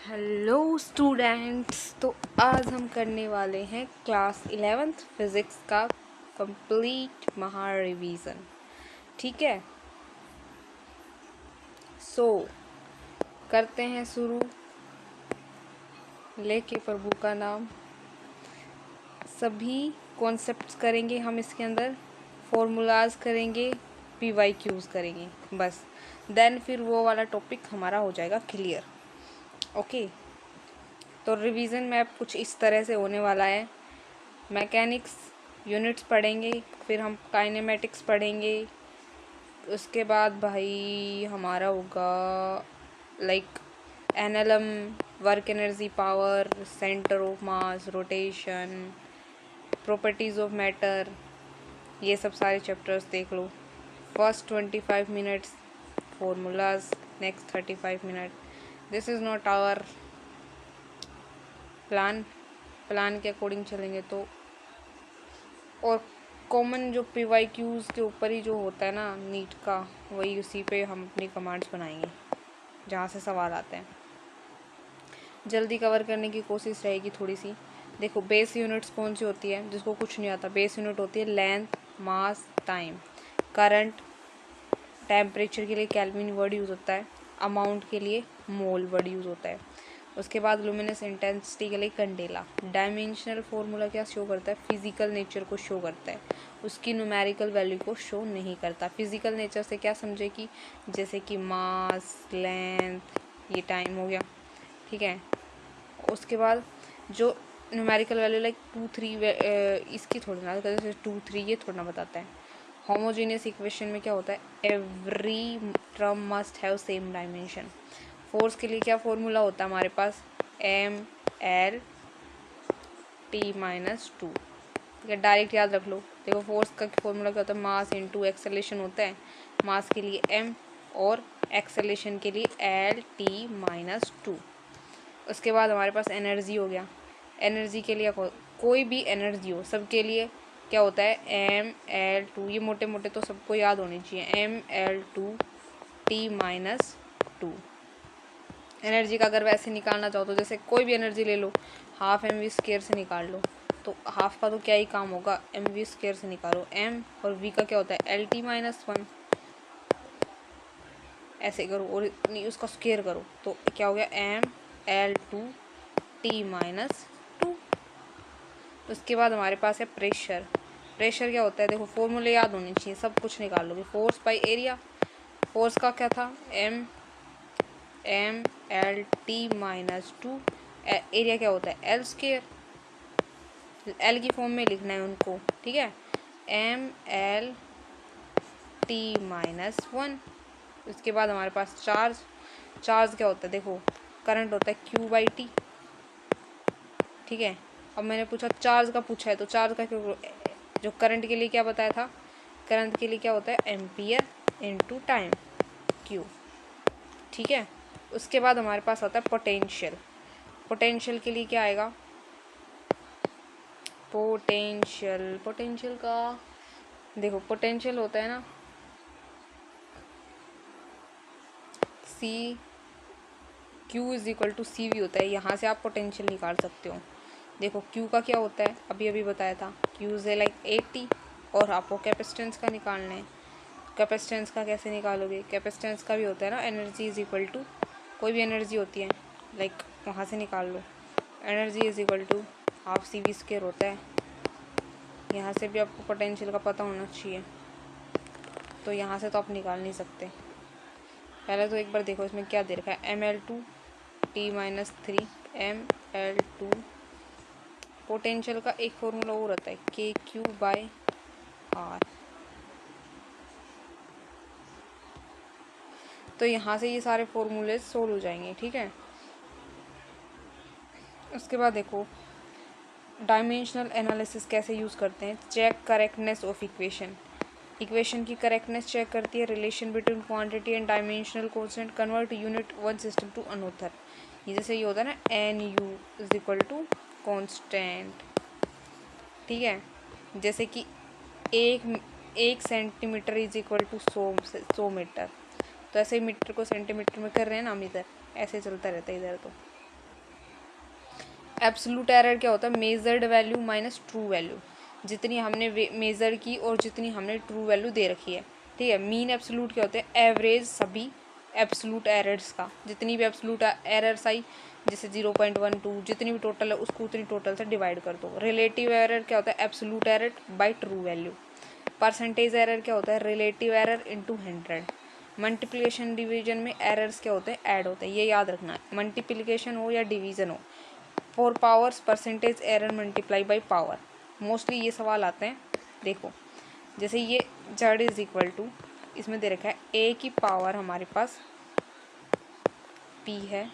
Hello students. तो आज हम करने वाले हैं क्लास 11th फिज़िक्स का कंप्लीट महा रिवीजन। ठीक है, करते हैं शुरू लेके प्रभु का नाम। सभी कॉन्सेप्ट्स करेंगे हम इसके अंदर, फॉर्मूलाज करेंगे, PYQs करेंगे बस। देन फिर वो वाला टॉपिक हमारा हो जाएगा क्लियर। ओके, तो रिवीजन में अब कुछ इस तरह से होने वाला है। मैकेनिक्स यूनिट्स पढ़ेंगे, फिर हम काइनेमेटिक्स पढ़ेंगे, उसके बाद भाई हमारा होगा like NLM, work energy power, centre of mass, rotation, properties of matter, ये सब सारे चैप्टर्स देख लो। First 25 minutes formulas, next 35 minute. This is not our plan के अकॉर्डिंग चलेंगे तो। और कॉमन जो PYQs के ऊपर ही जो होता है ना नीट का, वही उसी पे हम अपनी कमांड्स बनाएंगे जहाँ से सवाल आते हैं। जल्दी कवर करने की कोशिश रहेगी थोड़ी सी। देखो, बेस यूनिट्स कौन सी होती है जिसको कुछ नहीं आता? बेस यूनिट होती है लेंथ, मास, टाइम। करंट, टेम्परेचर के लिए केल्विन वर्ड यूज़ होता है। अमाउंट के लिए मोल वर्ड यूज़ होता है। उसके बाद लुमिनस इंटेंसिटी के लिए कैंडेला। डायमेंशनल फॉर्मूला क्या शो करता है? फिजिकल नेचर को शो करता है, उसकी न्यूमेरिकल वैल्यू को शो नहीं करता। फिजिकल नेचर से क्या समझे कि जैसे कि मास, लेंथ, ये टाइम हो गया। ठीक है, उसके बाद जो न्यूमेरिकल वैल्यू लाइक 2, 3 इसकी थोड़ी ना, जैसे 2, 3 ये थोड़ा ना बताता है। होमोजीनियस इक्वेशन में क्या होता है? Every term must have same dimension. Force के लिए क्या फॉर्मूला होता है हमारे पास? ML T-2। ठीक है, डायरेक्ट याद रख लो। देखो, फोर्स का फॉर्मूला क्या होता है? मास इंटू एक्सेलेरेशन होता है। मास के लिए M और एक्सेलेरेशन के लिए L-T-2। उसके बाद हमारे पास एनर्जी हो गया। एनर्जी के लिए कोई भी एनर्जी हो, सबके लिए क्या होता है? ML2। ये मोटे मोटे तो सबको याद होनी चाहिए। ML2T-2। एनर्जी का अगर वैसे निकालना चाहो तो जैसे कोई भी एनर्जी ले लो, हाफ mv² से निकाल लो। तो हाफ का तो क्या ही काम होगा? mv² से निकालो। m और v का क्या होता है? LT-1। ऐसे करो और नहीं, उसका स्क्वायर करो तो क्या हो गया? ML2T-2। उसके बाद हमारे पास है प्रेशर। प्रेशर क्या होता है? देखो, फॉर्मूले याद होने चाहिए, सब कुछ निकाल लोगे। Force by area. फोर्स का क्या था? MLT-2। एरिया क्या होता है? L²। L की फॉर्म में लिखना है उनको। ठीक है, MLT-1। उसके बाद हमारे पास चार्ज। चार्ज क्या होता है? देखो, करंट होता है Q/T। ठीक है, अब मैंने पूछा चार्ज का पूछा है तो चार्ज का क्यों? जो करंट के लिए क्या बताया था? करंट के लिए क्या होता है? Ampere into time, Q। ठीक है, उसके बाद हमारे पास आता है पोटेंशियल। पोटेंशियल के लिए क्या आएगा? पोटेंशियल का देखो, पोटेंशियल होता है ना Q=CV होता है। यहाँ से आप पोटेंशियल निकाल सकते हो। देखो, Q का क्या होता है? अभी अभी बताया था, Q इज लाइक 80। और आपको कैपेसिटेंस का निकालना है। कैपेसिटेंस का कैसे निकालोगे? कैपेसिटेंस का भी होता है ना, एनर्जी इज इक्वल टू, कोई भी एनर्जी होती है लाइक वहाँ से निकाल लो। Energy is equal to half CV² होता है। यहाँ से भी आपको पोटेंशियल का पता होना चाहिए, तो यहाँ से तो आप निकाल नहीं सकते। पहले तो एक बार देखो इसमें क्या दे रखा है? ML2T-3 ML2। पोटेंशियल का एक फॉर्मूला और रहता है, KQ/R। तो यहाँ से ये सारे फॉर्मूले सोल्व हो जाएंगे। ठीक है, उसके बाद देखो डायमेंशनल एनालिसिस कैसे यूज़ करते हैं। Check correctness of equation. Equation की करेक्टनेस चेक करती है। Relation between quantity and dimensional coefficient. Convert unit one system to another. ये जैसे ये होता है ना, NU is equal to constant. ठीक है, जैसे कि एक centimetre is equal to 100 metre. तो ऐसे ही मीटर को सेंटीमीटर में कर रहे हैं ना हम इधर, ऐसे चलता रहता है इधर। तो एब्सोल्यूट एरर क्या होता है, measured value minus true value, जितनी हमने मेज़र की और जितनी हमने ट्रू वैल्यू दे रखी है। ठीक है, मीन एब्सोल्यूट क्या होता है, एवरेज सभी एब्सोल्यूट एरर्स का, जितनी भी एब्सोल्यूट एरर्स आई जैसे 0.12 जितनी भी टोटल है उसको उतनी टोटल से डिवाइड कर दो। रिलेटिव एरर क्या होता है, absolute error by true value. Percentage error क्या होता है, relative error into 100। Multiplication division में एरर्स क्या होते हैं, ऐड होते हैं, ये याद रखना है। मल्टीप्लिकेशन हो या डिवीजन हो, 4 powers percentage error multiply by power, mostly ये सवाल आते हैं। देखो जैसे ये z इज इक्वल टू, इसमें दे रखा है a की पावर हमारे पास p है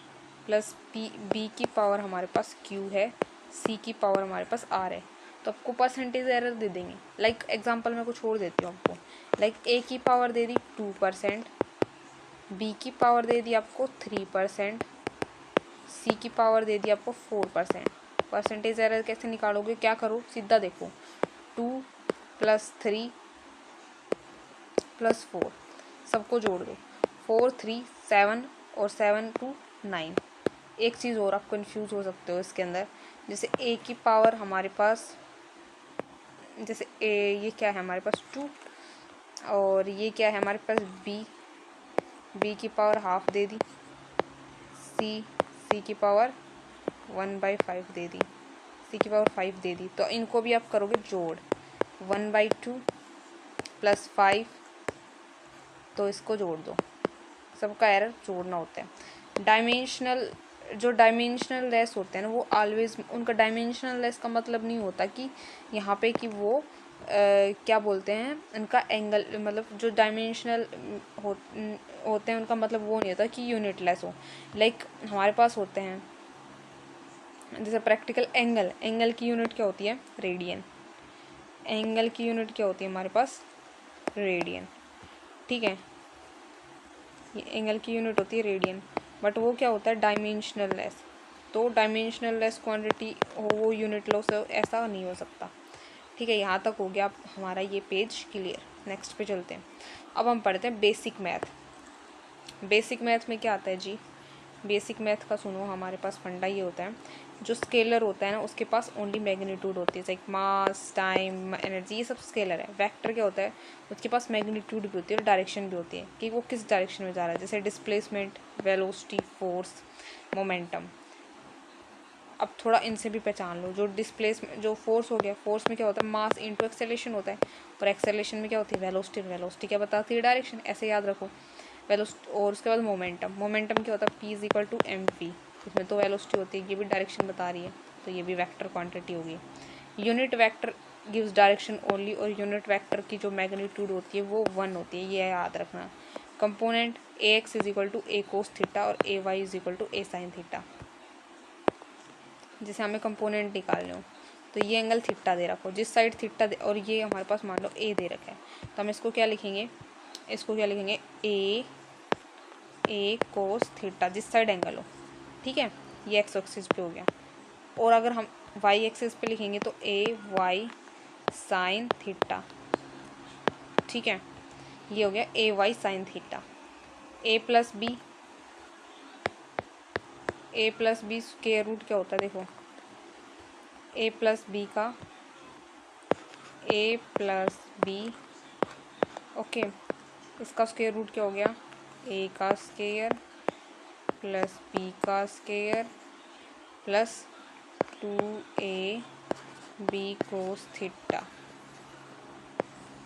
प्लस b की पावर हमारे पास q है, c की पावर हमारे पास r है। तो आपको परसेंटेज एरर दे देंगे। लाइक एग्जांपल मैं कुछ छोड़ देती हूँ आपको। लाइक a की पावर दे दी 2%, b की पावर दे दी आपको 3%, c की पावर दे दी आपको 4%। परसेंटेज एरर कैसे निकालोगे, क्या करो, सीधा देखो 2 + 3 + 4 सबको जोड़ दो, 4 3 7 और 7 2 9। एक चीज़ और आप कंफ्यूज हो सकते हो इसके अंदर, जैसे a की पावर हमारे पास, जैसे a ये क्या है हमारे पास 2, और ये क्या है हमारे पास b की पावर हाफ दे दी, c की पावर 1/5 दे दी, c की पावर 5 दे दी। तो इनको भी आप करोगे जोड़, 1/2 + 5, तो इसको जोड़ दो। सबका एरर जोड़ना होता है। डायमेंशनल, जो डायमेंशनल लेस होते हैं ना वो ऑलवेज, उनका डायमेंशनल लेस का मतलब नहीं होता कि यहाँ पे कि वो क्या बोलते हैं, उनका एंगल, मतलब जो डायमेंशनल होते हैं उनका मतलब वो नहीं होता कि यूनिट लेस हो। लाइक हमारे पास होते हैं जैसे प्रैक्टिकल एंगल की यूनिट क्या होती है, रेडियन। एंगल की यूनिट क्या होती है हमारे पास, रेडियन। ठीक है, ये एंगल की यूनिट होती है रेडियन, बट वो क्या होता है, डायमेंशनल लेस। तो डायमेंशनल लेस क्वांटिटी हो वो यूनिट लो, से ऐसा नहीं हो सकता। ठीक है, यहाँ तक हो गया हमारा ये पेज क्लियर। नेक्स्ट पे चलते हैं। अब हम पढ़ते हैं बेसिक मैथ। बेसिक मैथ में क्या आता है जी, बेसिक मैथ का सुनो, हमारे पास फंडा ये होता है, जो स्केलर होता है ना उसके पास ओनली मैग्नीट्यूड होती है, लाइक मास, टाइम, एनर्जी, ये सब स्केलर है। वेक्टर क्या होता है, उसके पास मैग्नीट्यूड भी होती है और डायरेक्शन भी होती है कि वो किस डायरेक्शन में जा रहा है, जैसे डिस्प्लेसमेंट, वेलोसिटी, फोर्स, मोमेंटम। अब थोड़ा इनसे भी पहचान लो, जो फोर्स हो गया, फोर्स में क्या होता है, मास इंटू एक्सेलेरेशन होता है, और एक्सेलेरेशन में क्या होती है, वेलोसिटी। वेलोसिटी क्या बताती है, डायरेक्शन, ऐसे याद रखो। वेलोसिटी, और उसके बाद मोमेंटम क्या होता है, p = mv। इसमें तो वेलोसिटी होती है, ये भी डायरेक्शन बता रही है, तो ये भी वेक्टर क्वांटिटी होगी। Unit vector gives direction only, और यूनिट वेक्टर की जो मैग्नीट्यूड होती है वो 1 होती है, ये याद रखना। Component ax = a cos theta और ay = a sin थीटा। जैसे हमें कंपोनेंट निकालने हो तो ये एंगल थीटा दे रखो, जिस साइड थीटा दे, और ये हमारे पास मान लो ए दे रखा है, तो हम इसको क्या लिखेंगे, ए कोस थीटा, जिस साइड एंगल हो। ठीक है, ये एक्स एक्सिस पे हो गया। और अगर हम वाई एक्सिस पे लिखेंगे तो ए वाई साइन थीटा। ठीक है, ये हो गया A Y sine theta. A plus B square root क्या होता है, देखो ए प्लस बी, ओके, इसका स्क्वायर रूट क्या हो गया, ए का स्क्वायर प्लस बी का square plus 2ab cos theta.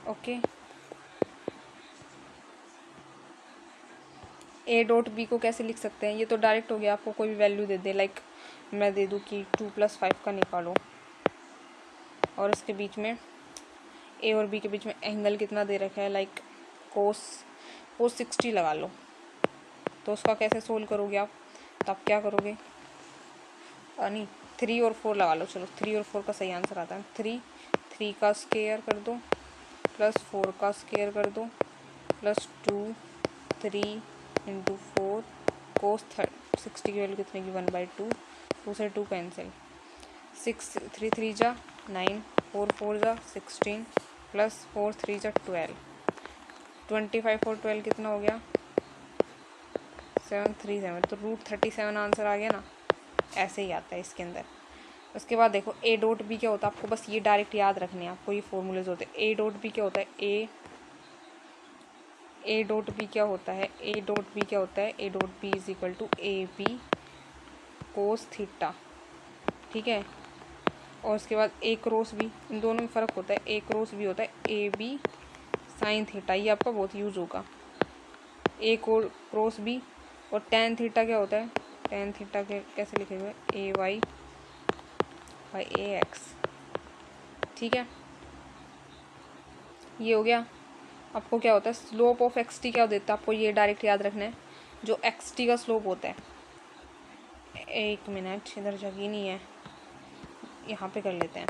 Okay, A dot B को कैसे लिख सकते हैं, ये तो डायरेक्ट हो गया, आपको कोई भी वैल्यू दे दे, लाइक मैं दे दूँ कि 2 + 5 का निकालो, और इसके बीच में ए और बी के बीच में एंगल कितना दे रखा है, लाइक कोस 60 लगा लो। तो उसका कैसे सोल्व करोगे आप, तो आप क्या करोगे, नहीं 3 और 4 लगा लो, चलो 3 और 4 का सही आंसर आता है। 3 का स्क्वायर कर दो प्लस 4 का स्क्वायर कर दो प्लस 2 3 × 4 कोस 60 की वैल्यू कितने की, 1/2, 2 से 2 कैंसिल, 6 3 3 जा 9, 4 4 जा 16 प्लस 4 3 जा 12, 25 और 12 कितना हो गया, 737। तो √37 आंसर आ गया ना, ऐसे ही आता है इसके अंदर। उसके बाद देखो ए डॉट बी क्या होता है, आपको बस ये डायरेक्ट याद रखने हैं, आपको ये फॉर्मूलेज होते हैं। ए डॉट बी क्या होता है, ए डॉट बी क्या होता है, ए डॉट बी क्या होता है, A dot B is equal to A B cos theta, ठीक है। और उसके बाद ए क्रॉस बी, इन दोनों में फ़र्क होता है, ए क्रॉस बी होता है ए बी साइन थीटा, ये आपका बहुत यूज होगा, ए क्रॉस बी। और टेन थीटा क्या होता है, टेन थीटा के कैसे लिखेंगे, ए वाई बाई ए एक्स, ठीक है। ये हो गया। आपको क्या होता है, स्लोप ऑफ एक्स टी क्या देता है, आपको ये डायरेक्ट याद रखना है, जो एक्स टी का स्लोप होता है, एक मिनट इधर जगह नहीं है, यहाँ पे कर लेते हैं,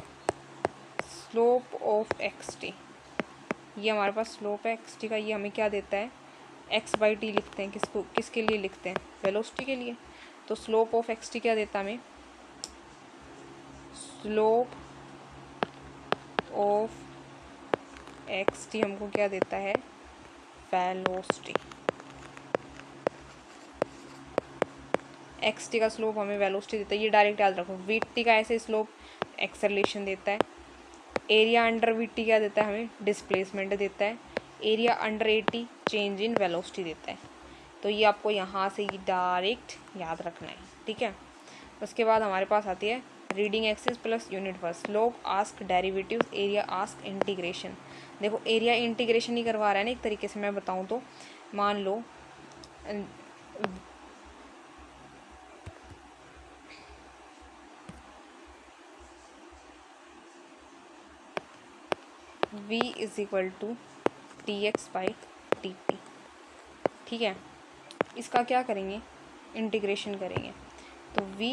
स्लोप ऑफ एक्स टी, ये हमारे पास स्लोप है एक्स टी का, ये हमें क्या देता है, एक्स बाई टी लिखते हैं, किसको, किसके लिए लिखते हैं, वेलोसिटी के लिए। तो स्लोप ऑफ एक्स टी क्या देता है हमें, स्लोप ऑफ एक्स टी हमको क्या देता है, वेलोसिटी। एक्स टी का स्लोप हमें वेलोसिटी देता है, ये डायरेक्ट याद रखो। वी टी का ऐसे स्लोप एक्सेलरेशन देता है। एरिया अंडर वी टी क्या देता है हमें, डिस्प्लेसमेंट देता है। Area under A T change in velocity देता है। तो ये आपको यहाँ से ही डायरेक्ट याद रखना है, ठीक है। उसके बाद हमारे पास आती है रीडिंग एक्सिस प्लस यूनिट पर, slope ask derivative, area ask integration. देखो एरिया इंटीग्रेशन ही करवा रहा है ना एक तरीके से, मैं बताऊँ तो मान लो v is equal to T X by T T, ठीक है। इसका क्या करेंगे, इंटीग्रेशन करेंगे, तो v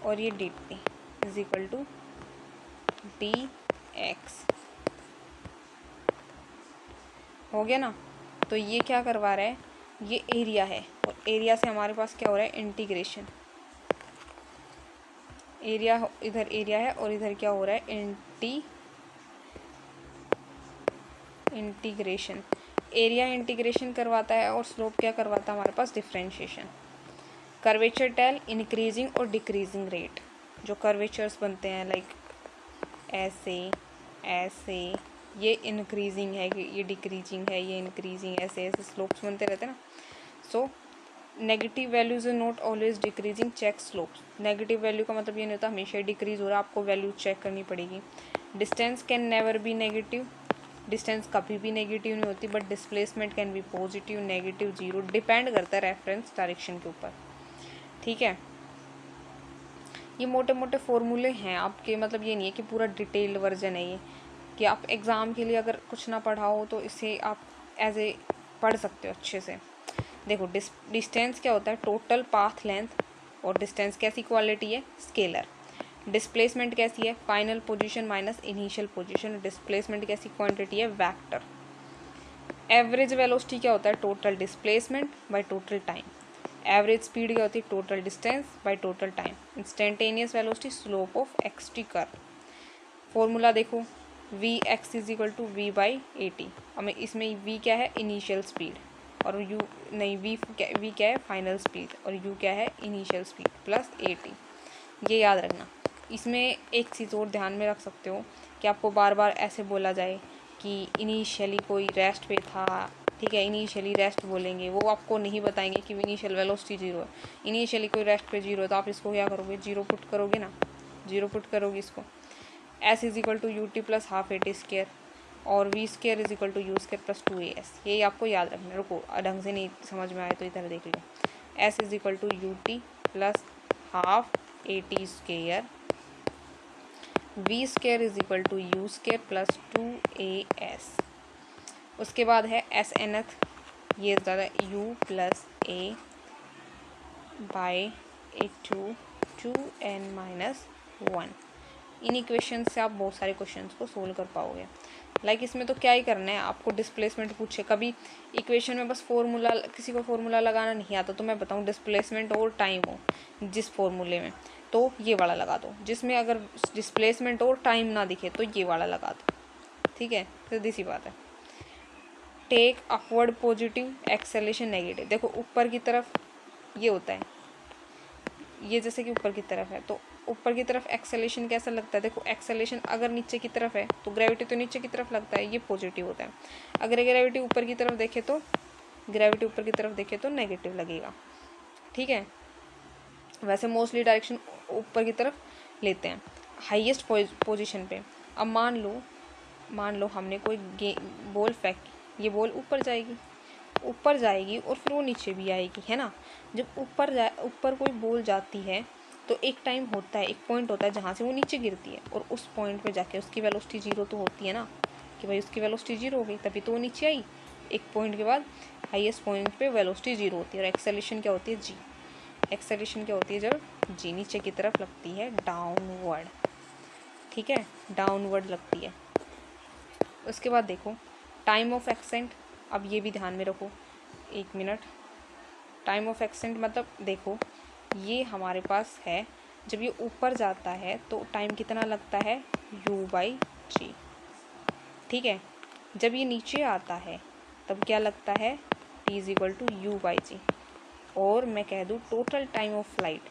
और ये D T is equal to D X, हो गया ना। तो ये क्या करवा रहा है, ये एरिया है, और एरिया से हमारे पास क्या हो रहा है, इंटीग्रेशन। एरिया इधर एरिया है और इधर क्या हो रहा है, इंटीग्रेशन। एरिया इंटीग्रेशन करवाता है और स्लोप क्या करवाता है हमारे पास, डिफरेंशिएशन। कर्वेचर टेल इंक्रीजिंग और डिक्रीजिंग रेट, जो कर्वेचर्स बनते हैं लाइक ऐसे ऐसे, ये इंक्रीजिंग है, ये डिक्रीजिंग है, ये इंक्रीजिंग, ऐसे ऐसे स्लोप्स बनते रहते हैं ना। So negative values are not always decreasing, check slopes. Negative value का मतलब ये नहीं होता हमेशा डिक्रीज हो रहा है, आपको वैल्यू चेक करनी पड़ेगी। Distance can never be negative, distance कभी भी नेगेटिव नहीं होती, but displacement can be positive, negative, zero, depend करता है रेफरेंस डायरेक्शन के ऊपर, ठीक है। ये मोटे मोटे फॉर्मूले हैं आपके, मतलब ये नहीं है कि पूरा डिटेल्ड वर्जन है ये, कि आप एग्ज़ाम के लिए अगर कुछ ना पढ़ा हो तो इसे आप एज ए पढ़ सकते हो अच्छे से। देखो डिस्टेंस क्या होता है, टोटल पाथ लेंथ, और डिस्टेंस कैसी क्वालिटी है, स्केलर। डिस्प्लेसमेंट कैसी है, final position minus initial position. Displacement कैसी क्वांटिटी है, वेक्टर। एवरेज वेलोसिटी क्या होता है, total displacement by total time. Average speed क्या होती है, total distance by total time. Instantaneous velocity, slope of x t curve. Formula देखो, v x is equal to v by a t. हमें इसमें v क्या है, इनिशियल स्पीड, और you नहीं, वी क्या है, फाइनल स्पीड, और यू क्या है, initial speed, plus A T. ये याद रखना। इसमें एक चीज़ और ध्यान में रख सकते हो कि आपको बार बार ऐसे बोला जाए कि इनिशियली कोई रेस्ट पे था, ठीक है, इनिशियली रेस्ट बोलेंगे, वो आपको नहीं बताएंगे कि इनिशियल वेलोसिटी जीरो है। इनिशियली कोई रेस्ट पे जीरो है तो आप इसको क्या करोगे, जीरो पुट करोगे ना, जीरो पुट करोगे इसको। S is equal to u t plus half a t square, और v square is equal to u square plus two a s. ये आपको याद रखना। रुको, ढंग से नहीं समझ में आए तो इधर देख लो। S is equal to u t plus half a t square, v square is equal to u square plus two a s. उसके बाद है एस एन एथ, ये ज़्यादा u plus a by a two n minus one. इन equation से आप बहुत सारे क्वेश्चंस को सोल्व कर पाओगे। लाइक इसमें तो क्या ही करना है, आपको डिस्प्लेसमेंट पूछे, कभी इक्वेशन में बस फॉर्मूला, किसी को फॉर्मूला लगाना नहीं आता तो मैं बताऊँ, डिस्प्लेसमेंट और टाइम हो जिस फॉर्मूले में, तो ये वाला लगा दो। जिसमें अगर डिस्प्लेसमेंट और टाइम ना दिखे तो ये वाला लगा दो, ठीक है, सीधी सी बात है। Take upward positive, acceleration negative. देखो ऊपर की तरफ ये होता है, ये जैसे कि ऊपर की तरफ है, तो ऊपर की तरफ एक्सेलेरेशन कैसा लगता है? देखो एक्सेलेरेशन अगर नीचे की तरफ है तो ग्रेविटी तो नीचे की तरफ लगता है, ये पॉजिटिव होता है। अगर ग्रेविटी ऊपर की तरफ देखे तो नेगेटिव लगेगा, ठीक है। वैसे मोस्टली डायरेक्शन ऊपर की तरफ लेते हैं हाईएस्ट पोजीशन पे। अब मान लो हमने कोई बॉल फेंकी, ये बॉल ऊपर जाएगी और फिर वो नीचे भी आएगी, है ना। जब ऊपर कोई बॉल जाती है तो एक टाइम होता है, एक पॉइंट होता है जहाँ से वो नीचे गिरती है, और उस पॉइंट पे जाके उसकी वेलोसिटी जीरो तो होती है ना, कि भाई उसकी वेलोसिटी जीरो हो गई तभी तो वो नीचे आई। एक पॉइंट के बाद हाईएस्ट पॉइंट पे वेलोसिटी जीरो होती है, और एक्सेलेरेशन क्या होती है? जी। एक्सेलेरेशन क्या होती है? जब जी नीचे की तरफ लगती है, डाउनवर्ड, ठीक है, डाउनवर्ड लगती है। उसके बाद देखो टाइम ऑफ एक्सेंट, अब ये भी ध्यान में रखो, 1 मिनट। टाइम ऑफ एक्सेंट मतलब देखो ये हमारे पास है, जब ये ऊपर जाता है तो टाइम कितना लगता है? u/g, ठीक है। जब ये नीचे आता है तब क्या लगता है? t = u/g। और मैं कह दूँ टोटल टाइम ऑफ फ्लाइट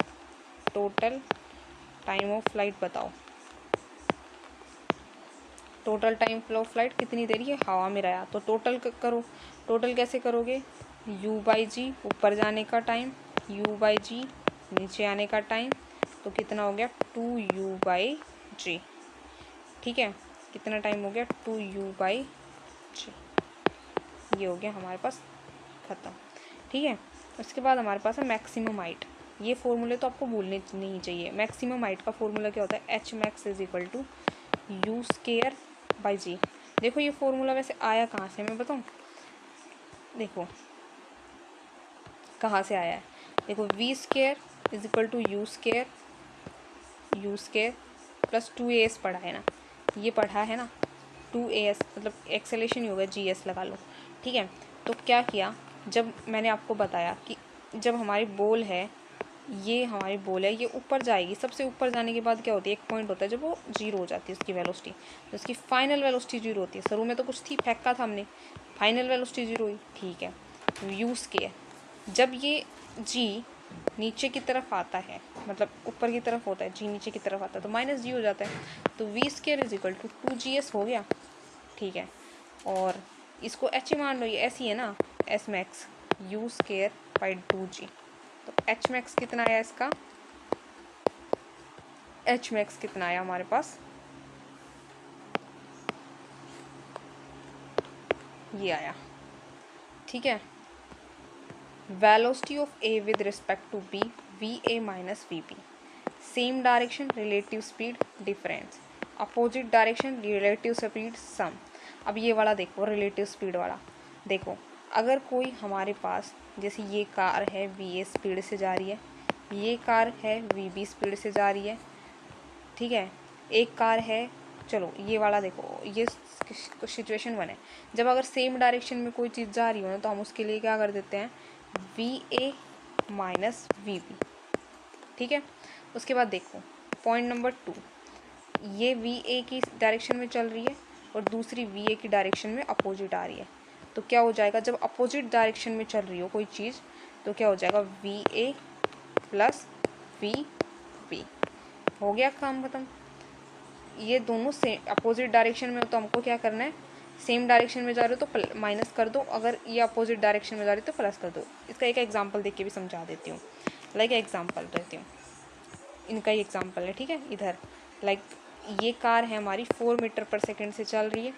बताओ, टोटल टाइम ऑफ फ्लाइट कितनी देर ये हवा में रहा, तो टोटल करो। टोटल कैसे करोगे? u/g ऊपर जाने का टाइम, u/g नीचे आने का टाइम, तो कितना हो गया? 2u/g, ठीक है। कितना टाइम हो गया? 2u/g, ये हो गया हमारे पास ख़त्म, ठीक है। उसके बाद हमारे पास है मैक्सिमम हाइट। ये फॉर्मूले तो आपको भूलने नहीं चाहिए। मैक्सिमम हाइट का फॉर्मूला क्या होता है? Hmax = u²/g। देखो ये फॉर्मूला वैसे आया कहाँ से, मैं बताऊँ? देखो कहाँ से आया है, देखो v² = u² प्लस 2as पढ़ा है ना, ये पढ़ा है ना, 2as मतलब एक्सेलेरेशन ही होगा, gs लगा लो, ठीक है। तो क्या किया, जब मैंने आपको बताया कि जब हमारी बॉल है, ये ऊपर जाएगी, सबसे ऊपर जाने के बाद क्या होती है? एक पॉइंट होता है जब वो जीरो हो जाती है उसकी वेलोसिटी, तो उसकी फाइनल वेलोसिटी जीरो होती है। शुरू में तो कुछ थी, फेंका था हमने, फाइनल वेलोसिटी जीरो हुई, ठीक है। u², जब ये g नीचे की तरफ आता है, मतलब ऊपर की तरफ होता है, g नीचे की तरफ आता है तो -g हो जाता है, तो v² = 2gs हो गया, ठीक है। और इसको h मान लो, ये ऐसी है ना, Hmax u²/2g, तो Hmax कितना आया इसका? Hmax कितना आया हमारे पास? ये आया, ठीक है। Velocity of a with respect to b, va - vb। Same direction relative speed difference, opposite direction relative speed sum. अब ये वाला देखो, रिलेटिव स्पीड वाला देखो, अगर कोई हमारे पास, जैसे ये कार है va स्पीड से जा रही है, ये कार है vb स्पीड से जा रही है, ठीक है। एक कार है, चलो ये वाला देखो, ये सिचुएशन 1 है। जब अगर सेम डायरेक्शन में कोई चीज़ जा रही हो ना, तो हम उसके लिए क्या कर देते हैं? va - vb, ठीक है। उसके बाद देखो पॉइंट नंबर 2, ये va की डायरेक्शन में चल रही है और दूसरी va की डायरेक्शन में अपोजिट आ रही है, तो क्या हो जाएगा? जब अपोजिट डायरेक्शन में चल रही हो कोई चीज़ तो क्या हो जाएगा? va + vb, हो गया काम खत्म। ये दोनों सेम अपोजिट डायरेक्शन में हो तो हमको क्या करना है? सेम डायरेक्शन में जा रहे हो तो माइनस कर दो, अगर ये अपोजिट डायरेक्शन में जा रही है तो प्लस कर दो। इसका एक एग्जांपल देख के भी समझा देती हूँ, एग्जांपल देती हूँ, इनका ही एग्जांपल है, ठीक है। इधर ये कार है हमारी 4 मीटर/सेकंड से चल रही है,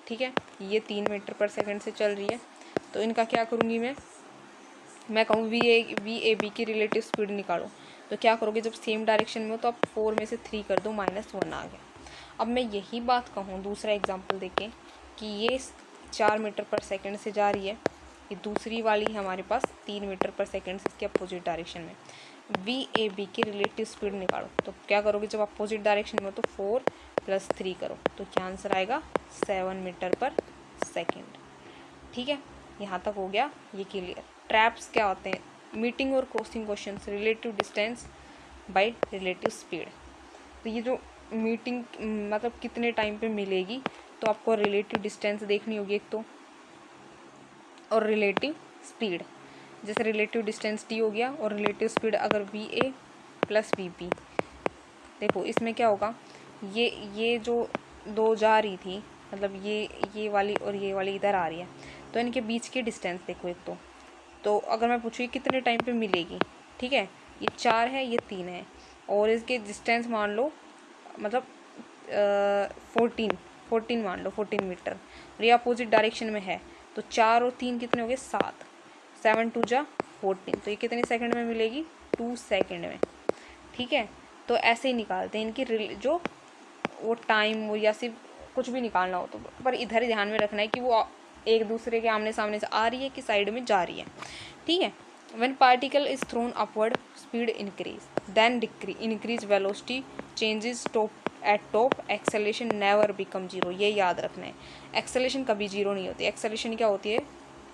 ठीक है, ये 3 मीटर/सेकंड से चल रही है, तो इनका क्या करूँगी मैं कहूँ va b की रिलेटिव स्पीड निकालो, तो क्या करोगे? जब सेम डायरेक्शन में हो तो आप 4 में से 3 कर दो, -1 आ गया। अब मैं यही बात कहूँ दूसरा एग्जांपल देके कि ये 4 मीटर/सेकंड से जा रही है, ये दूसरी वाली हमारे पास 3 मीटर/सेकंड से इसके अपोजिट डायरेक्शन में, va b की रिलेटिव स्पीड निकालो, तो क्या करोगे? जब अपोजिट डायरेक्शन में हो तो 4 + 3 करो, तो क्या आंसर आएगा? 7 मीटर/सेकंड, ठीक है। यहाँ तक हो गया ये क्लियर। ट्रैप्स क्या होते हैं? मीटिंग और crossing questions, relative distance by relative speed. तो ये जो मीटिंग मतलब कितने टाइम पे मिलेगी, तो आपको रिलेटिव डिस्टेंस देखनी होगी एक तो, और रिलेटिव स्पीड। जैसे रिलेटिव डिस्टेंस t हो गया और रिलेटिव स्पीड अगर va प्लस वी पी। देखो इसमें क्या होगा, ये जो दो जा रही थी, मतलब ये वाली और ये वाली इधर आ रही है, तो इनके बीच की डिस्टेंस देखो एक तो अगर मैं पूछूँ कितने टाइम पे मिलेगी, ठीक है, ये 4 है ये 3 है, और इसके डिस्टेंस मान लो मतलब 14 मान लो 14 मीटर, और ये अपोजिट डायरेक्शन में है, तो 4 और 3 कितने हो गए 7, 7 2 जा 14, तो ये कितने सेकंड में मिलेगी 2 सेकंड में। ठीक है, तो ऐसे ही निकालते हैं इनकी जो वो टाइम हो, या सिर्फ कुछ भी निकालना हो तो, पर इधर ही ध्यान में रखना है कि वो एक दूसरे के आमने सामने से आ रही है कि साइड में जा रही है। ठीक है, when particle is thrown upward speed increase then increase velocity changes at top, acceleration never become zero. ये याद रखना है, एक्सेलरेशन कभी जीरो नहीं होती। एक्सेलरेशन क्या होती है,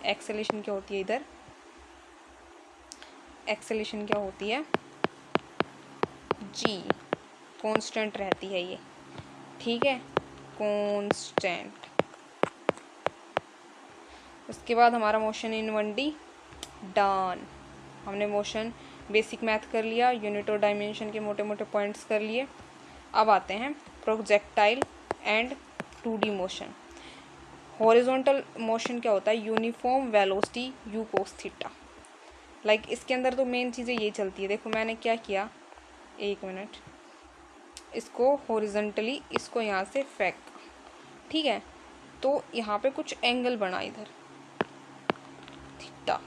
एक्सेलरेशन क्या होती है इधर, एक्सेलरेशन क्या होती है जी, कांस्टेंट रहती है ये। ठीक है, कांस्टेंट। उसके बाद हमारा मोशन इन 1D डन। हमने मोशन बेसिक मैथ कर लिया, यूनिट और डायमेंशन के मोटे मोटे पॉइंट्स कर लिए। अब आते हैं projectile and 2D motion. Horizontal motion क्या होता है, uniform velocity you cos theta. Like इसके अंदर तो मेन चीज़ें यही चलती है। देखो मैंने क्या किया, एक मिनट, इसको हॉरिजॉन्टली इसको यहाँ से फेंक, ठीक है, तो यहाँ पे कुछ एंगल बना इधर थीटा,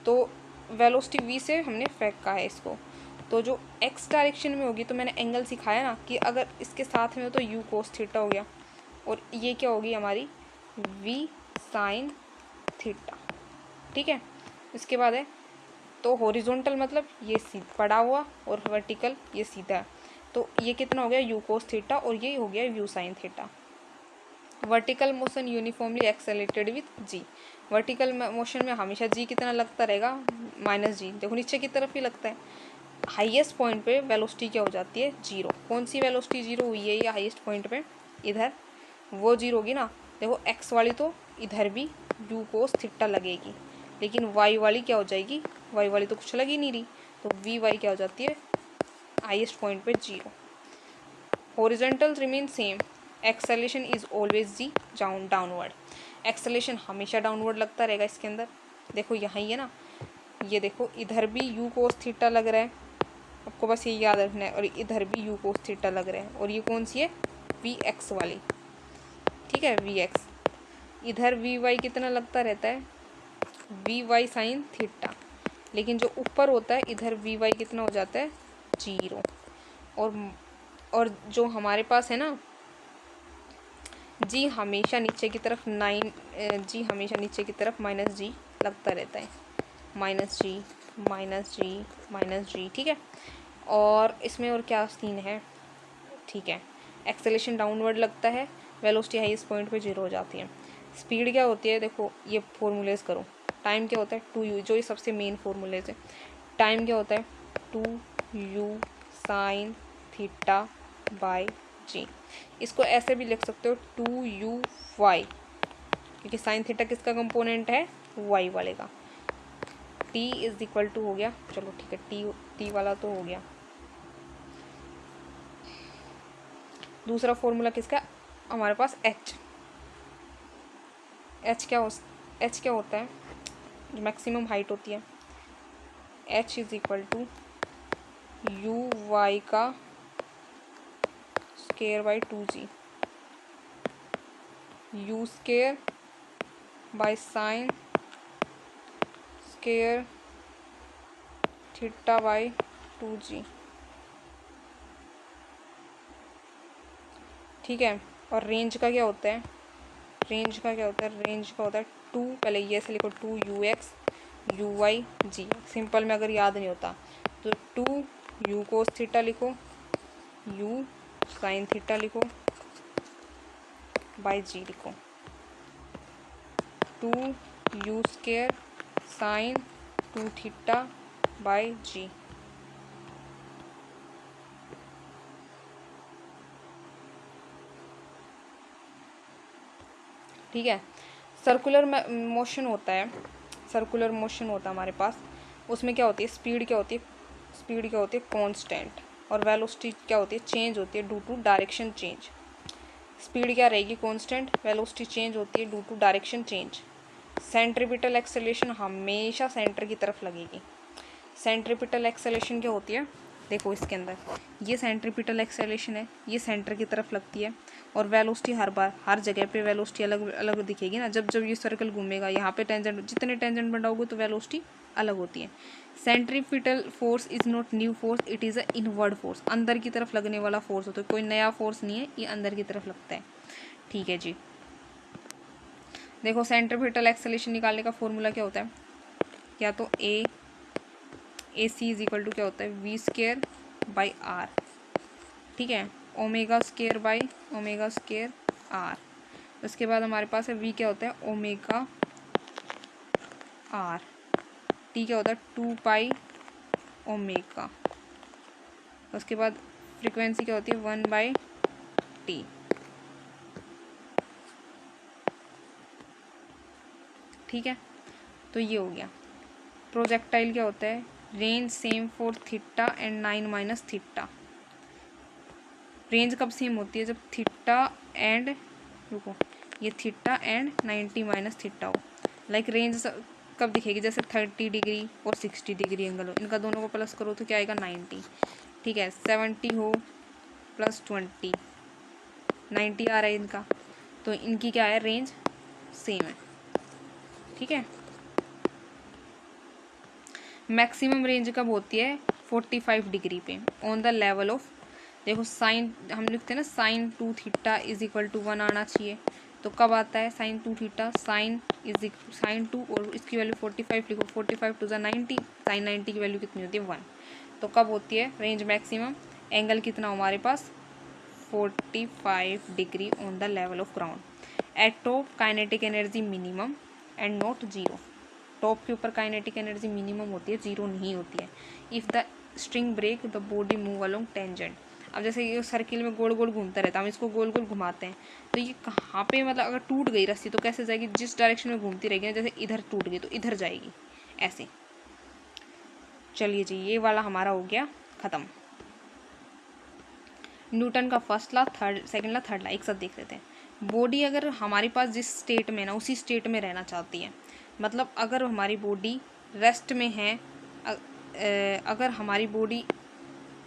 तो वेलोसिटी v से हमने फेंका है इसको, तो जो x डायरेक्शन में होगी, तो मैंने एंगल सिखाया ना कि अगर इसके साथ में हो तो u कोस थीटा हो गया, और ये क्या होगी हमारी v साइन थीटा। ठीक है, इसके बाद है तो हॉरिजॉन्टल मतलब ये सीधा पड़ा हुआ, और वर्टिकल ये सीधा है, तो ये कितना हो गया u कोस थीटा, और ये हो गया v sine theta. Vertical motion uniformly accelerated with G. Vertical motion में हमेशा जी कितना लगता रहेगा, -g। देखो नीचे की तरफ ही लगता है। हाईएस्ट पॉइंट पे वेलोसिटी क्या हो जाती है, जीरो। कौन सी वेलोसिटी जीरो हुई है ये हाईएस्ट पॉइंट पे, इधर वो जीरो होगी ना। देखो एक्स वाली तो इधर भी यू कोस थीटा लगेगी, लेकिन वाई वाली क्या हो जाएगी, वाई वाली तो कुछ लग ही नहीं रही, तो वी वाई क्या हो जाती है हाईएस्ट पॉइंट पे zero. Horizontal remain same, acceleration is always G downward. Acceleration हमेशा डाउनवर्ड लगता रहेगा इसके अंदर। देखो यहाँ ही है ना, ये देखो इधर भी यू कोस थीटा लग रहा है, आपको बस ये याद रखना है, और इधर भी यू कोस थीटा लग रहा है, और ये कौन सी है वी एक्स वाली। ठीक है, वी एक्स। इधर वी वाई कितना लगता रहता है, वी वाई साइन थीटा, लेकिन जो ऊपर होता है इधर वी वाई कितना हो जाता है जीरो। और जो हमारे पास है ना जी हमेशा नीचे की तरफ जी हमेशा नीचे की तरफ -g लगता रहता है, -g -g -g। ठीक है, और इसमें और क्या सीन है, ठीक है, एक्सेलेरेशन डाउनवर्ड लगता है, वेलोसिटी हाईएस्ट पॉइंट पे जीरो हो जाती है। स्पीड क्या होती है, देखो ये फॉर्मूलेज करो। टाइम क्या होता है 2u, जो ये सबसे मेन फॉर्मूलेज है। टाइम क्या होता है 2u साइन थीटा बाय जी। इसको ऐसे भी लिख सकते हो 2u/y, क्योंकि साइन थीटा किसका कंपोनेंट है, y वाले का। t इज इक्वल टू हो गया, चलो ठीक है, t वाला तो हो गया। दूसरा फॉर्मूला किसका, हमारे पास h क्या होता है, जो मैक्सिमम हाइट होती है, h is equal to u/y का square by 2g, u square by sine square theta by 2g। ठीक है, और रेंज का क्या होता है, रेंज का होता है 2, पहले ये से लिखो 2ux uy/g। सिंपल में अगर याद नहीं होता तो 2u कोस थीटा लिखो, u साइन थीटा लिखो, बाई g लिखो, 2u square sine 2 theta by g। ठीक है, सर्कुलर मोशन होता है, सर्कुलर मोशन होता है हमारे पास। उसमें क्या होती है, स्पीड क्या होती है, स्पीड क्या होती है कांस्टेंट, और वेलोसिटी क्या होती है चेंज होती है due to direction change. Speed क्या रहेगी कांस्टेंट, वेलोसिटी चेंज होती है due to direction change. Centripetal acceleration हमेशा सेंटर की तरफ लगेगी। सेंट्रीपिटल एक्सेलरेशन क्या होती है, देखो इसके अंदर ये सेंट्रीपिटल एक्सेलरेशन है, ये सेंटर की तरफ लगती है, और वेलोसिटी हर बार हर जगह पे वेलोसिटी अलग अलग दिखेगी ना। जब जब ये सर्कल घूमेगा यहाँ पे टेंजेंट, जितने टेंजेंट बढ़ाओगे तो वेलोसिटी अलग होती है। Centripetal force is not new force, it is a inward force, अंदर की तरफ लगने वाला फोर्स होता है, कोई नया फोर्स नहीं है, ये अंदर की तरफ लगता है। ठीक है जी, देखो सेंट्रीपिटल एक्सेलरेशन निकालने का फॉर्मूला क्या होता है, या तो A C is equal to क्या होता है वी स्केयर बाई आर, ठीक है, omega square by omega square R. उसके बाद हमारे पास है वी क्या होता है ओमेगा आर, टी क्या होता है 2 पाई ओमेगा। उसके बाद फ्रीक्वेंसी क्या होती है 1 बाई टी। ठीक है, तो ये हो गया। प्रोजेक्टाइल क्या होता है, range same for theta and 9 minus theta. Range कब सेम होती है, जब थीटा एंड, रुको, ये थीटा एंड 90 माइनस थीटा हो। लाइक रेंज कब दिखेगी, जैसे 30 डिग्री और 60 डिग्री एंगल हो, इनका दोनों को प्लस करो तो क्या आएगा 90। ठीक है, 70 हो प्लस 20, 90 आ रहा है इनका, तो इनकी क्या है रेंज सेम है। ठीक है, मैक्सिमम रेंज कब होती है 45 डिग्री पे ऑन द लेवल ऑफ, देखो साइन हम लिखते हैं ना sine 2 theta is equal to 1 आना चाहिए, तो कब आता है साइन 2 थीटा, साइन 2 और इसकी वैल्यू 45 लिखो, 45 टू ज़ा 90, साइन 90 की वैल्यू कितनी होती है 1, तो कब होती है रेंज मैक्सिमम, एंगल कितना हमारे पास 45 degree on the level of ground. Eight top kinetic energy minimum and not zero, top के ऊपर काइनेटिक एनर्जी मिनिमम होती है, जीरो नहीं होती है। If the string break the body move along tangent. अब जैसे ये सर्किल में गोल गोल घूमता रहता है, हम इसको गोल गोल घुमाते हैं, तो ये कहाँ पे मतलब अगर टूट गई रस्सी तो कैसे जाएगी, जिस डायरेक्शन में घूमती रहेगी ना, जैसे इधर टूट गई तो इधर जाएगी ऐसे। चलिए जी, ये वाला हमारा हो गया ख़त्म। न्यूटन का first law, second law, third law एक साथ देख लेते हैं। बॉडी अगर हमारे पास जिस स्टेट में ना उसी स्टेट में रहना चाहती है, मतलब अगर हमारी बॉडी रेस्ट में है, अगर हमारी बॉडी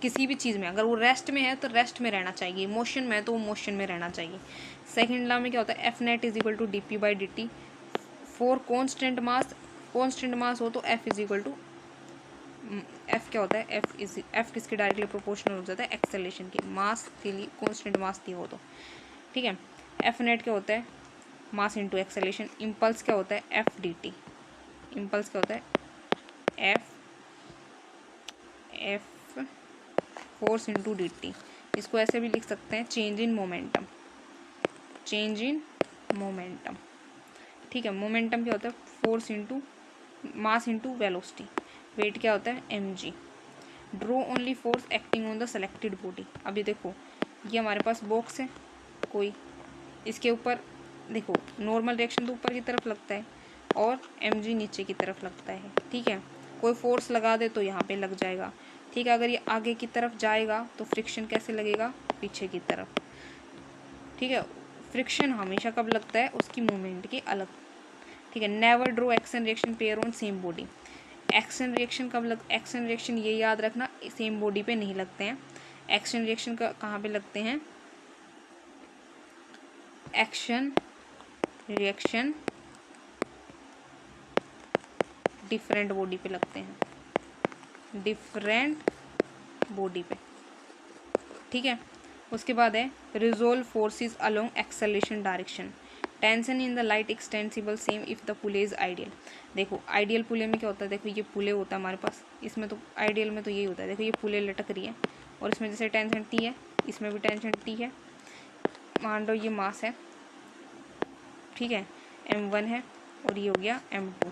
किसी भी चीज़ में अगर वो रेस्ट में है तो रेस्ट में रहना चाहिए, मोशन में है तो वो मोशन में रहना चाहिए। सेकंड लॉ में क्या होता है F net is equal to D P by D T for constant mass हो तो F is equal to, F क्या होता है एफ किसके डायरेक्टली प्रोपोर्शनल हो जाता है एक्सेलरेशन के, मास के लिए कॉन्स्टेंट मास दिया हो तो। ठीक है, एफ नेट क्या होता है मास इंटू एक्सेलरेशन। इम्पल्स क्या होता है एफ डी टी, इम्पल्स क्या होता है F force into D T. इसको ऐसे भी लिख सकते हैं change in momentum, change in momentum. ठीक है, मोमेंटम क्या होता है force into mass into velocity. Weight क्या होता है M G. Draw only force acting on the selected body. अभी देखो ये हमारे पास बॉक्स है कोई, इसके ऊपर देखो नॉर्मल रिएक्शन तो ऊपर की तरफ लगता है और एम जी नीचे की तरफ लगता है। ठीक है, कोई फोर्स लगा दे तो यहाँ पे लग जाएगा। ठीक है, अगर ये आगे की तरफ जाएगा तो फ्रिक्शन कैसे लगेगा पीछे की तरफ। ठीक है, फ्रिक्शन हमेशा कब लगता है उसकी मूवमेंट के अलग। ठीक है, never draw action reaction pair on same body. Action reaction कब एक्शन रिएक्शन ये याद रखना सेम बॉडी पे नहीं लगते हैं। एक्शन रिएक्शन कहाँ पे लगते हैं, एक्शन रिएक्शन डिफरेंट बॉडी पे लगते हैं, डिफरेंट बॉडी पे। ठीक है, उसके बाद है resolve forces along acceleration direction. Tension in the light extensible same if the pulley is ideal. देखो आइडियल पुले में क्या होता है, देखो ये पुले होता है हमारे पास, इसमें तो आइडियल में तो यही होता है। देखो ये पुले लटक रही है और इसमें जैसे टेंशन टी है इसमें भी टेंशन टी है। मान लो ये मास है, ठीक है, m1 है और ये हो गया m2।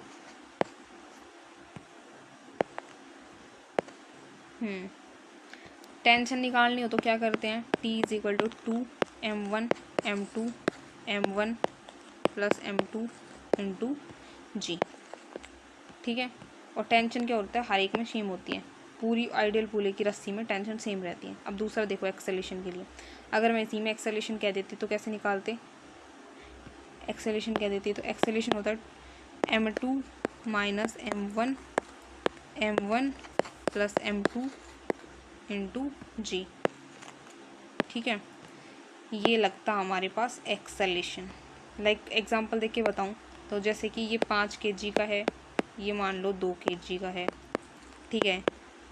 टेंशन निकालनी हो तो क्या करते हैं, T is equal to 2m1 m1 plus m2 into g. ठीक है, और टेंशन क्या होता है हर एक में सेम होती है, पूरी आइडियल पूले की रस्सी में टेंशन सेम रहती है। अब दूसरा देखो एक्सेलेरेशन के लिए, अगर मैं इसी में एक्सेलेरेशन कह देती तो कैसे निकालते, एक्सेलेरेशन कह देती तो एक्सेलेरेशन होता है m2 minus m1 plus m2 into g. ठीक है, ये लगता हमारे पास एक्सेलेरेशन। लाइक एग्जांपल देख के बताऊँ तो जैसे कि ये 5 kg का है, ये मान लो 2 kg का है। ठीक है,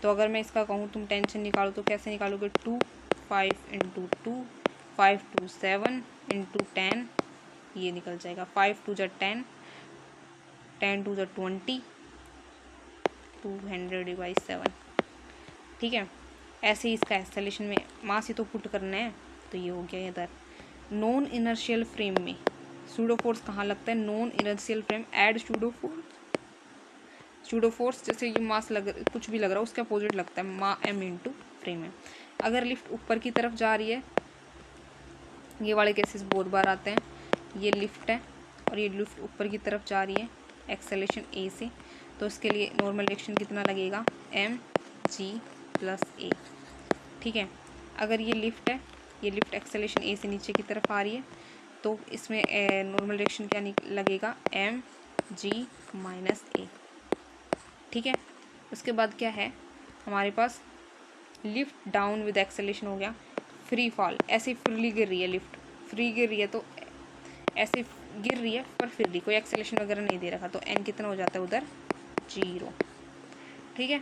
तो अगर मैं इसका कहूँ तुम टेंशन निकालो तो कैसे निकालोगे, 2 5 इंटू 2 5 2 7 इंटू 10, ये निकल जाएगा 5 2 जा 10 10 2 जा 20 200/7। ठीक है, ऐसे ही इसका एक्सेलेरेशन में मास ही तो पुट करना है, तो ये हो गया इधर। नॉन इनर्शियल फ्रेम में सूडो फोर्स कहाँ लगता है, non inertial frame add pseudo force जैसे ये मास लग कुछ भी लग रहा है उसके अपोजिट लगता है मा m इंटू फ्रेम है। अगर लिफ्ट ऊपर की तरफ जा रही है, ये वाले केसेस बहुत बार आते हैं, ये लिफ्ट है और ये लिफ्ट ऊपर की तरफ जा रही है एक्सेलेरेशन a से, तो इसके लिए नॉर्मल रिएक्शन कितना लगेगा mg प्लस a। ठीक है, अगर ये लिफ्ट है, ये लिफ्ट एक्सेलेरेशन a से नीचे की तरफ आ रही है, तो इसमें नॉर्मल रिएक्शन क्या लगेगा mg माइनस a। ठीक है, उसके बाद क्या है हमारे पास, लिफ्ट डाउन विद एक्सेलेरेशन हो गया, फ्री फॉल ऐसे फ्रीली गिर रही है, लिफ्ट फ्री गिर रही है तो ऐसे गिर रही है पर फ्रीली, कोई एक्सेलेरेशन वगैरह नहीं दे रखा, तो n कितना हो जाता है उधर 0। ठीक है,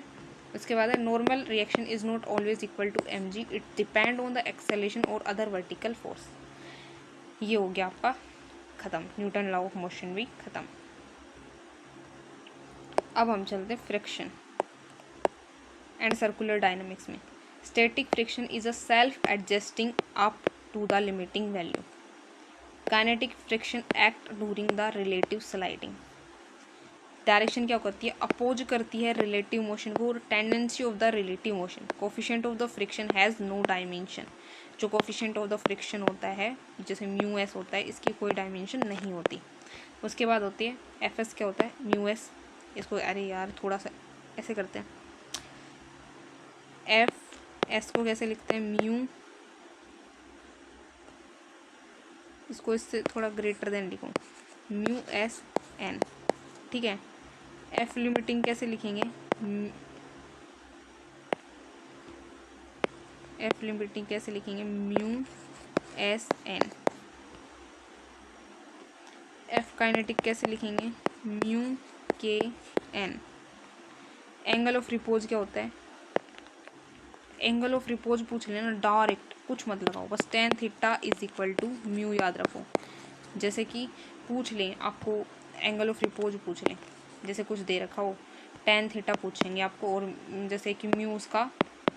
उसके बाद है normal reaction is not always equal to mg, it depend on the acceleration और अदर वर्टिकल फोर्स। ये हो गया आपका खत्म, न्यूटन लॉ ऑफ मोशन भी खत्म। अब हम चलते हैं फ्रिक्शन एंड सर्कुलर डायनामिक्स में। Static friction is a self adjusting up to the limiting value. Kinetic friction act during the relative sliding. Direction क्या करती है, अपोज करती है रिलेटिव मोशन को, tendency of the relative motion. Coefficient of the friction has no dimension. जो coefficient of the friction होता है जैसे म्यू एस होता है, इसकी कोई डायमेंशन नहीं होती। उसके बाद होती है एफ एस, क्या होता है म्यू एस, इसको अरे यार थोड़ा सा ऐसे करते हैं, एफ एस को कैसे लिखते हैं म्यू, इसको इससे थोड़ा ग्रेटर देन लिखूँ म्यू एस एन। ठीक है, एफ लिमिटिंग कैसे लिखेंगे, एफ लिमिटिंग कैसे लिखेंगे mu S N. F kinetic कैसे लिखेंगे म्यू के एन। एंगल ऑफ रिपोज क्या होता है, एंगल ऑफ रिपोज पूछ लेना डायरेक्ट, कुछ मत लगाओ, बस tan theta is equal to mu याद रखो। जैसे कि पूछ लें आपको एंगल ऑफ रिपोज पूछ लें, जैसे कुछ दे रखा हो टेन थीटा पूछेंगे आपको, और जैसे कि म्यू उसका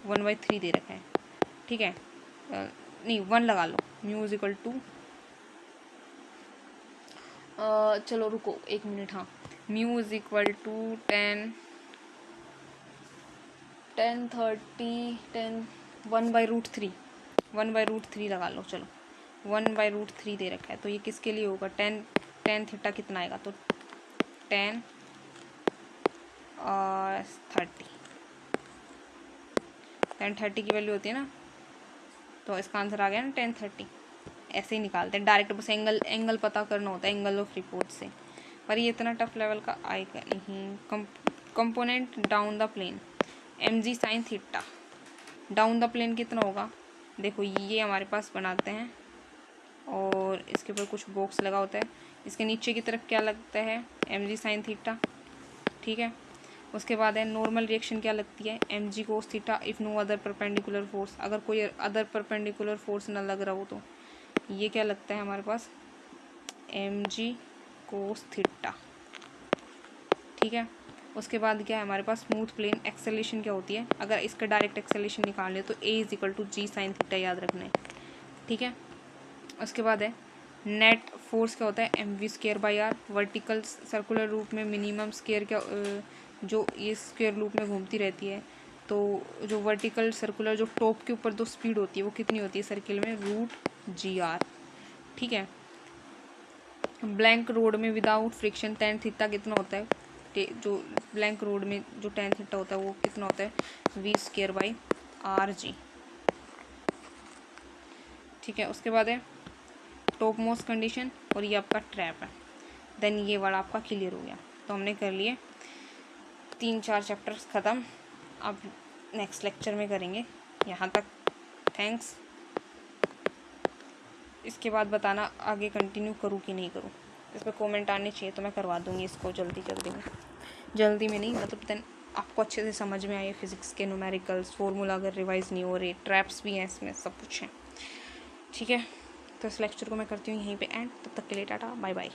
1/3 दे रखा है। ठीक है, नहीं 1 लगा लो, म्यू इज इक्वल टू, चलो रुको 1 मिनट, हाँ म्यू इज इक्वल टू 1/√3 लगा लो, चलो 1/√3 दे रखा है, तो ये किसके लिए होगा, टेन थीटा कितना आएगा, तो 10 और 30 की वैल्यू होती है ना, तो इसका आंसर आ गया ना 1030। ऐसे ही निकालते हैं डायरेक्ट, बस एंगल पता करना होता है एंगल ऑफ रिपोर्ट से, पर ये इतना टफ लेवल का आएगा नहीं। Component down the plane mg sine theta, down the plane कितना होगा, देखो ये हमारे पास बनाते हैं और इसके ऊपर कुछ बॉक्स लगा होता है, इसके नीचे की तरफ क्या लगता है mg साइन थीटा। ठीक है, उसके बाद है नॉर्मल रिएक्शन क्या लगती है mg cos theta if no other perpendicular force, अगर कोई अदर परपेंडिकुलर फोर्स ना लग रहा हो तो ये क्या लगता है हमारे पास mg कोस थीटा। ठीक है, उसके बाद क्या है हमारे पास स्मूथ प्लेन, एक्सेलेरेशन क्या होती है, अगर इसका डायरेक्ट एक्सेलेरेशन निकालने तो a is equal to G sine theta याद रखना है। ठीक है, उसके बाद है नेट फोर्स क्या होता है mv²/r। वर्टिकल सर्कुलर रूप में मिनिमम स्केयर क्या, जो ये स्क्वायर लूप में घूमती रहती है, तो जो वर्टिकल सर्कुलर जो टॉप के ऊपर जो स्पीड होती है वो कितनी होती है सर्किल में, √gr। ठीक है, ब्लैंक रोड में विदाउट फ्रिक्शन tan थीटा कितना होता है, जो ब्लैंक रोड में जो टेन थीटा होता है वो कितना होता है, v² ठीक है। उसके बाद है टॉप मोस्ट कंडीशन और ये आपका ट्रैप है। देन ये वाला आपका क्लियर हो गया। तो हमने कर लिए 3-4 चैप्टर्स ख़त्म। अब नेक्स्ट लेक्चर में करेंगे। यहाँ तक थैंक्स। इसके बाद बताना आगे कंटिन्यू करूँ कि नहीं करूँ। इस पर कॉमेंट आने चाहिए तो मैं करवा दूँगी इसको जल्दी में नहीं, मतलब देन आपको अच्छे से समझ में आए। फिज़िक्स के न्यूमेरिकल्स फॉर्मूला अगर रिवाइज़ नहीं हो रहे, ट्रैप्स भी हैं इसमें, सब कुछ है, ठीक है। तो इस लेक्चर को मैं करती हूँ यहीं पे एंड। तब तक के लिए टाटा बाय बाय।